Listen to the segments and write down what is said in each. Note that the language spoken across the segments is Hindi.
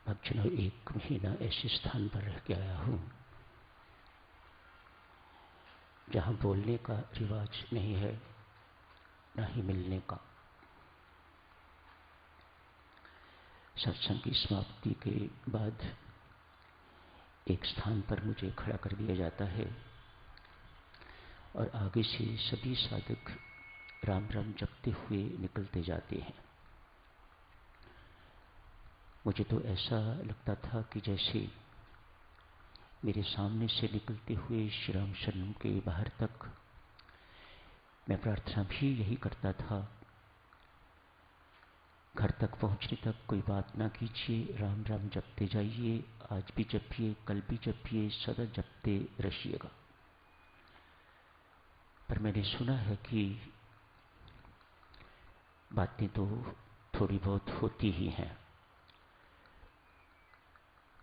भक्तजनों, 1 महीना ऐसे स्थान पर रह के आया हूँ जहाँ बोलने का रिवाज नहीं है, ना ही मिलने का। सत्संग की समाप्ति के बाद एक स्थान पर मुझे खड़ा कर दिया जाता है और आगे से सभी साधक राम राम जपते हुए निकलते जाते हैं। मुझे तो ऐसा लगता था कि जैसे मेरे सामने से निकलते हुए श्री राम शरण के बाहर तक मैं प्रार्थना भी यही करता था, घर तक पहुंचने तक कोई बात ना कीजिए, राम राम जपते जाइए, आज भी जपिए, कल भी जपिए, सदा जपते रहिएगा। पर मैंने सुना है कि बातें तो थोड़ी बहुत होती ही हैं।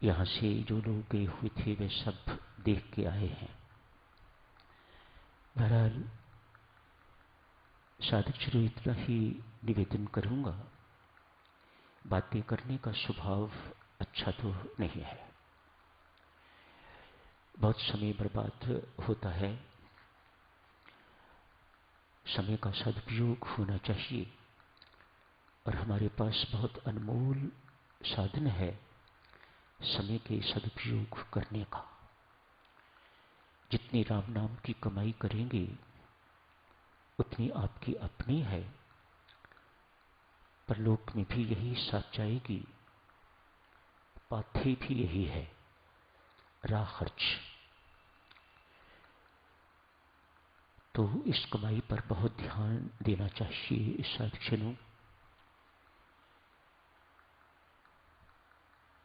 यहाँ से जो लोग गए हुए थे वे सब देख के आए हैं। बहरहाल साधक चलो इतना ही निवेदन करूंगा, बातें करने का स्वभाव अच्छा तो नहीं है, बहुत समय बर्बाद होता है। समय का सदुपयोग होना चाहिए और हमारे पास बहुत अनमोल साधन है समय के सदुपयोग करने का। जितनी राम नाम की कमाई करेंगे उतनी आपकी अपनी है, परलोक में भी यही साथ जाएगी, पाथे भी यही है, राह खर्च। तो इस कमाई पर बहुत ध्यान देना चाहिए इस साधकजनों।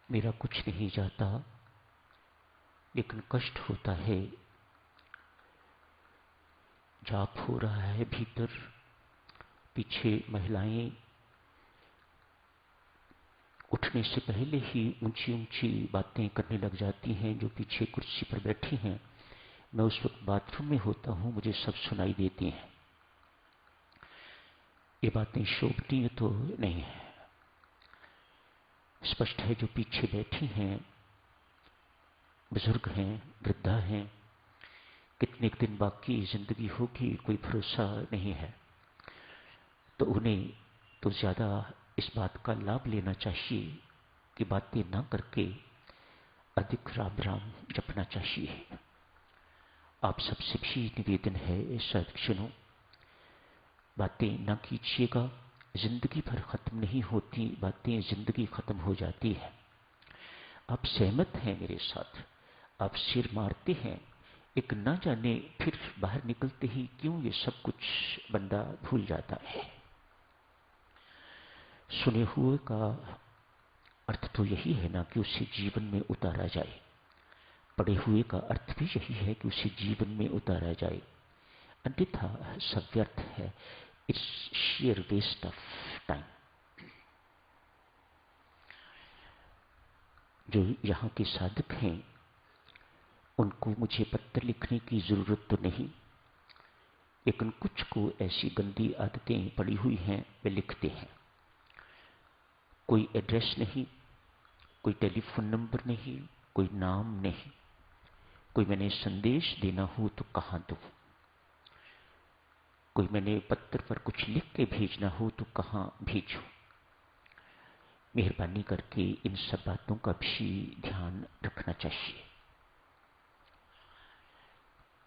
मेरा कुछ नहीं जाता, लेकिन कष्ट होता है। जाप हो रहा है भीतर, पीछे महिलाएं उठने से पहले ही ऊंची ऊंची बातें करने लग जाती हैं। जो पीछे कुर्सी पर बैठी हैं, मैं उस वक्त बाथरूम में होता हूं, मुझे सब सुनाई देती हैं। ये बातें शोभनीय तो नहीं है। स्पष्ट है जो पीछे बैठी हैं बुजुर्ग हैं, वृद्धा हैं, कितने दिन बाकी जिंदगी होगी कोई भरोसा नहीं है। तो उन्हें तो ज्यादा इस बात का लाभ लेना चाहिए कि बातें ना करके अधिक राम राम जपना चाहिए। आप सबसे भी निवेदन है सत्संगों, बातें ना कीजिएगा। जिंदगी भर खत्म नहीं होती बातें, जिंदगी खत्म हो जाती है। आप सहमत हैं मेरे साथ, आप सिर मारते हैं, एक ना जाने फिर बाहर निकलते ही क्यों ये सब कुछ बंदा भूल जाता है। सुने हुए का अर्थ तो यही है ना कि उसे जीवन में उतारा जाए, पढ़े हुए का अर्थ भी यही है कि उसे जीवन में उतारा जाए, अन्यथा सब व्यर्थ है। It's sheer waste of time. जो यहाँ के साधक हैं उनको मुझे पत्र लिखने की जरूरत तो नहीं, लेकिन कुछ को ऐसी गंदी आदतें पड़ी हुई हैं वे लिखते हैं। कोई एड्रेस नहीं, कोई टेलीफोन नंबर नहीं, कोई नाम नहीं, कोई मैंने संदेश देना हो तो कहाँ दूं, कोई मैंने पत्र पर कुछ लिख के भेजना हो तो कहाँ भेजूं। मेहरबानी करके इन सब बातों का भी ध्यान रखना चाहिए।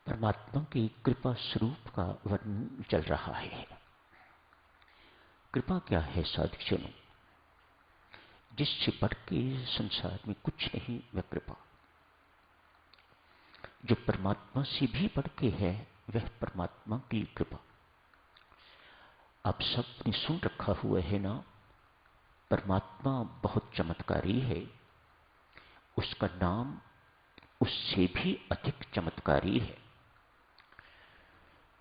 परमात्मा की कृपा स्वरूप का वर्णन चल रहा है। कृपा क्या है साधुजनों? जिससे बढ़ के संसार में कुछ नहीं वह कृपा। जो परमात्मा से भी बढ़ के है वह परमात्मा की कृपा। आप सबने सुन रखा हुआ है ना, परमात्मा बहुत चमत्कारी है, उसका नाम उससे भी अधिक चमत्कारी है।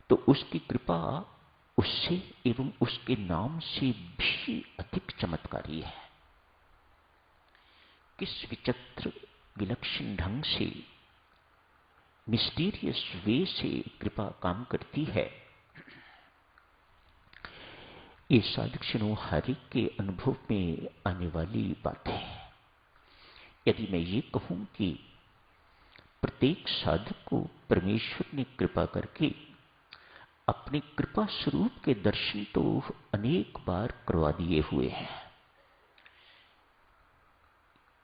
तो उसकी कृपा उससे एवं उसके नाम से भी अधिक चमत्कारी है। किस विचित्र विलक्षण ढंग से, मिस्टीरियस वे से कृपा काम करती है, ये साधक हरि के अनुभव में आने वाली बात है। यदि मैं ये कहूं कि प्रत्येक साधक को परमेश्वर ने कृपा करके अपने कृपा स्वरूप के दर्शन तो अनेक बार करवा दिए हुए हैं,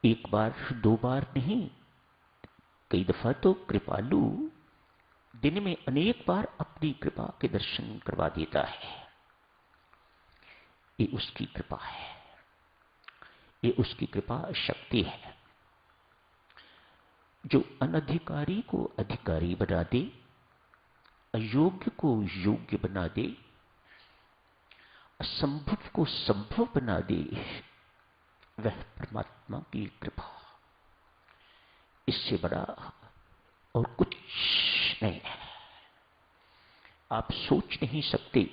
एक बार दो बार नहीं, कई दफा तो कृपालु दिन में अनेक बार अपनी कृपा के दर्शन करवा देता है। ये उसकी कृपा है, ये उसकी कृपा शक्ति है, जो अनधिकारी को अधिकारी बना दे, अयोग्य को योग्य बना दे, असंभव को संभव बना दे। वह परमात्मा की कृपा, इससे बड़ा और कुछ नहीं है। आप सोच नहीं सकते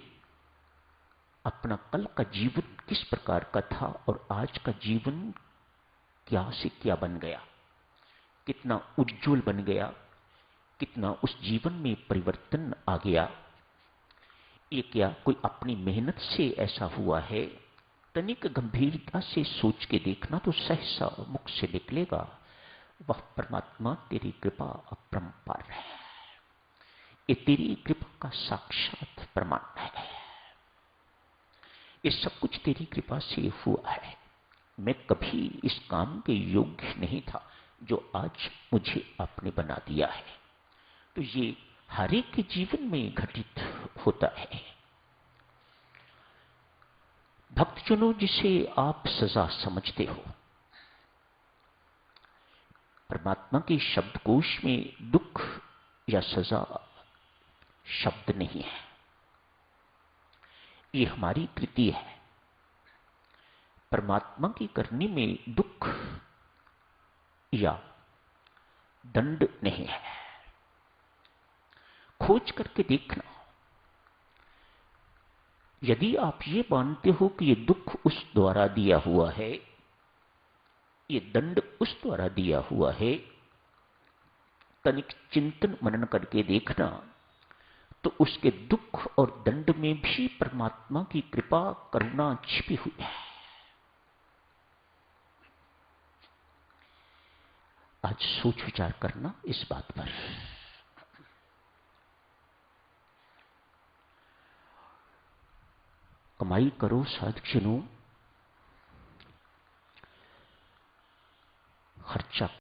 अपना कल का जीवन किस प्रकार का था और आज का जीवन क्या से क्या बन गया, कितना उज्जवल बन गया, कितना उस जीवन में परिवर्तन आ गया। ये क्या कोई अपनी मेहनत से ऐसा हुआ है? तनिक गंभीरता से सोच के देखना तो सहसा मुख से निकलेगा, वह परमात्मा तेरी कृपा अपरंपार है। ये तेरी कृपा का साक्षात प्रमाण है। ये सब कुछ तेरी कृपा से हुआ है। मैं कभी इस काम के योग्य नहीं था जो आज मुझे आपने बना दिया है। तो ये हर एक के जीवन में घटित होता है। भक्तजनों, जिसे आप सजा समझते हो, परमात्मा के शब्दकोश में दुख या सजा शब्द नहीं है। ये हमारी कृति है। परमात्मा की करनी में दुख या दंड नहीं है। खोज करके देखना, यदि आप ये मानते हो कि ये दुख उस द्वारा दिया हुआ है, ये दंड उस द्वारा दिया हुआ है, तनिक चिंतन मनन करके देखना, तो उसके दुख और दंड में भी परमात्मा की कृपा करुणा छिपी हुई है। आज सोच विचार करना इस बात पर। कमाई करो साधकजनों, खर्चा